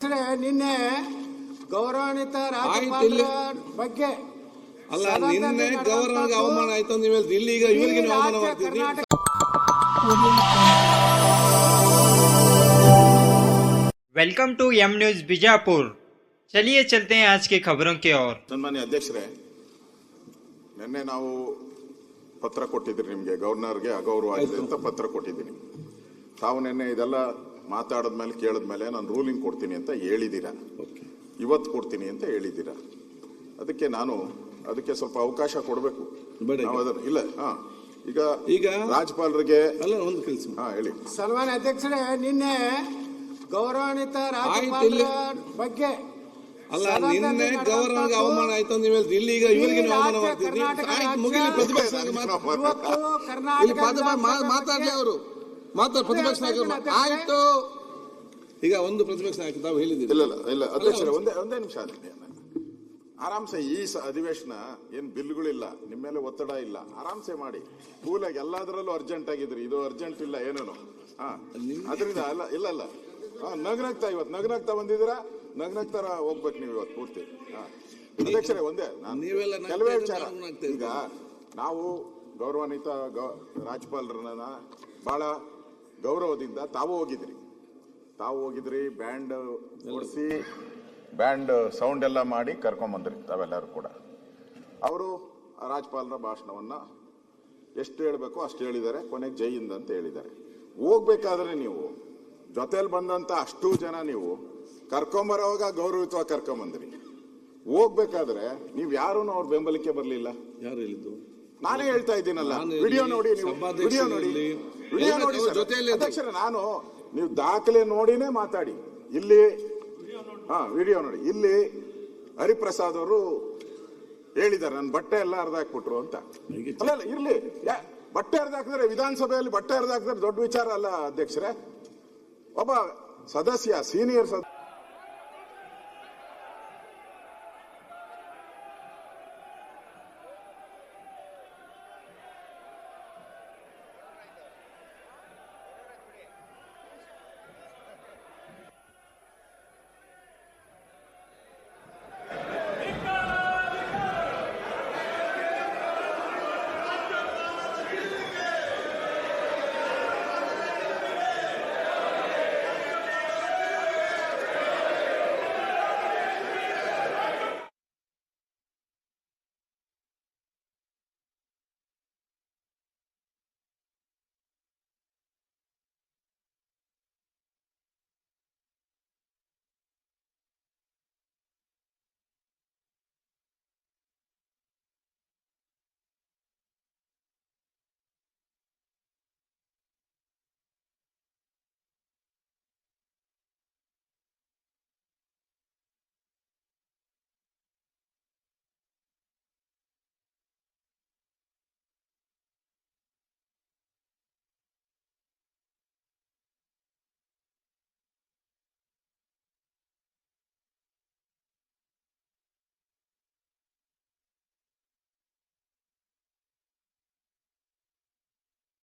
ನಿನ್ನೆ ಗೌರವಾನ್ವಿತ ರಾಜ್ಯಪಾಲರ ಬಗ್ಗೆ ಅಲ್ಲ, ನಿನ್ನೆ ಗವರ್ನರ್ಗೆ ಅವಮಾನ ಆಯ್ತು ಅಂತ ನೀವು ಇಲ್ಲಿ ಈಗ ಇವರಿಗೆ ಅವಮಾನ ಮಾಡ್ತಿದ್ದೀರಿ. Welcome to M news Bijapur. चलिए चलते हैं आज की खबरों की ओर। ಸನ್ಮಾನ್ಯ ಅಧ್ಯಕ್ಷರೇ, ನಿನ್ನೆ ನಾವು ಪತ್ರ ಕೊಟ್ಟಿದ್ರಿ ನಿಮಗೆ, ಗವರ್ನರ್ಗೆ ಅಗೌರವ ಆಗಿದೆ ಅಂತ ಪತ್ರ ಕೊಟ್ಟಿದ್ದೀನಿ. ತಾವು ನಿನ್ನೆ ಇದೆಲ್ಲ ಮಾತಾಡಿದ್ಮೇಲೆ ಕೇಳಿದ್ಮೇಲೆ ನಾನು ರೂಲಿಂಗ್ ಕೊಡ್ತೀನಿ ಅಂತ ಹೇಳಿದ್ದೀರಾ, ಇವತ್ತು ಕೊಡ್ತೀನಿ ಅಂತ ಹೇಳಿದ್ದೀರಾ. ಅದಕ್ಕೆ ಸ್ವಲ್ಪ ಅವಕಾಶ ಕೊಡಬೇಕು. ಇಲ್ಲ ಈಗ ರಾಜ್ಯಪಾಲರಿಗೆ ಒಂದು ಕೆಲಸ ಹೇಳಿ. ಸನ್ಮಾನ್ಯ ಅಧ್ಯಕ್ಷರೇ, ನಿನ್ನೆ ಗೌರವಾನ್ವಿತ ರಾಜ್ಯಪಾಲರ ಬಗ್ಗೆ ಅಲ್ಲ, ನಿನ್ನೆ ಗವರ್ನರ್ಗೆ ಅವಮಾನ ಆಯ್ತು ಅಂತ ನೀವು ಇಲ್ಲಿ ಈಗ ಇವರಿಗೆ ಅವಮಾನ ಮಾಡ್ತಿದ್ದೀರಿ. ಮುಗಿಲಿ, ಪ್ರತಿಪಕ್ಷ ಮಾತಾಡಲಿ, ಅವರು ಪ್ರತಿಪಕ್ಷ ನಾಯಕರು ಆಯ್ತು. ಈಗ ಒಂದು ಪ್ರತಿಪಕ್ಷ ನಾಯಕ ತಾವು ಹೇಳಿದ್ದೀರಿ. ಇಲ್ಲ ಅಧ್ಯಕ್ಷರೇ, ಒಂದೇ ನಿಮಿಷ. ಆರಾಮ್ಸೆ ಈ ಅಧಿವೇಶನ ಏನ್ ಬಿಲ್ಗಳಿಲ್ಲ, ನಿಮ್ಮ ಮೇಲೆ ಒತ್ತಡ ಇಲ್ಲ, ಆರಾಮ್ಸೆ ಮಾಡಿ. ಕೂಲಾಗಿ ಎಲ್ಲದರಲ್ಲೂ ಅರ್ಜೆಂಟ್ ಆಗಿದ್ರಿ, ಇದು ಅರ್ಜೆಂಟ್ ಇಲ್ಲ ಏನೇನು. ಅದರಿಂದ ಇಲ್ಲ ನಗ್ನಗ್ತಾ ಇವತ್ತು ನಗ್ನಗ್ತಾ ಬಂದಿದ್ದೀರಾ, ನಗ್ನಗ್ತಾರ ಹೋಗ್ಬೇಕು ನೀವು ಇವತ್ತು ಪೂರ್ತಿ. ಅಧ್ಯಕ್ಷರೇ, ಒಂದೇ ಕೆಲವೇ ವಿಚಾರ. ಈಗ ನಾವು ಗೌರವಾನ್ವಿತ ರಾಜ್ಯಪಾಲರನ್ನ ಬಹಳ ಗೌರವದಿಂದ ತಾವು ಹೋಗಿದ್ರಿ, ಬ್ಯಾಂಡ್ ಓಡಿಸಿ ಬ್ಯಾಂಡ್ ಸೌಂಡ್ ಎಲ್ಲ ಮಾಡಿ ಕರ್ಕೊಂಬಂದ್ರಿ ತಾವೆಲ್ಲರೂ ಕೂಡ. ಅವರು ರಾಜ್ಯಪಾಲರ ಭಾಷಣವನ್ನ ಎಷ್ಟು ಹೇಳಬೇಕು ಅಷ್ಟು ಹೇಳಿದ್ದಾರೆ, ಕೊನೆಗೆ ಜೈ ಹಿಂದ್ ಅಂತ ಹೇಳಿದ್ದಾರೆ. ಹೋಗ್ಬೇಕಾದ್ರೆ ನೀವು ಜೊತೆಲಿ ಬಂದಂತ ಅಷ್ಟು ಜನ ನೀವು ಕರ್ಕೊಂಬರೋವಾಗ ಗೌರವಿತವಾಗಿ ಕರ್ಕೊಂಬಂದ್ರಿ. ಹೋಗ್ಬೇಕಾದ್ರೆ ನೀವು ಯಾರು ಅವ್ರ ಬೆಂಬಲಕ್ಕೆ ಬರ್ಲಿಲ್ಲ. ಯಾರು ಹೇಳಿದ್ದು? ನಾನೇ ಹೇಳ್ತಾ ಇದ್ದೀನಲ್ಲ, ವಿಡಿಯೋ ನೋಡಿ, ನೀವು ವಿಡಿಯೋ ನೋಡಿ ಅಧ್ಯಕ್ಷರೇ, ನೀವು ದಾಖಲೆ ನೋಡಿನೇ ಮಾತಾಡಿ. ಇಲ್ಲಿ ವಿಡಿಯೋ ನೋಡಿ, ಇಲ್ಲಿ ಹರಿಪ್ರಸಾದ್ ಅವರು ಹೇಳಿದ್ದಾರೆ ನನ್ನ ಬಟ್ಟೆ ಎಲ್ಲ ಹರಿದಾಕ್ಬಿಟ್ರು ಅಂತ. ಅಲ್ಲ ಇರ್ಲಿ, ಬಟ್ಟೆ ಹರಿದಾಕಿದ್ರೆ ವಿಧಾನಸಭೆಯಲ್ಲಿ ಬಟ್ಟೆ ಹರಿದಾಕಿದ್ರೆ ದೊಡ್ಡ ವಿಚಾರ ಅಲ್ಲ ಅಧ್ಯಕ್ಷರೇ. ಒಬ್ಬ ಸದಸ್ಯ, ಸೀನಿಯರ್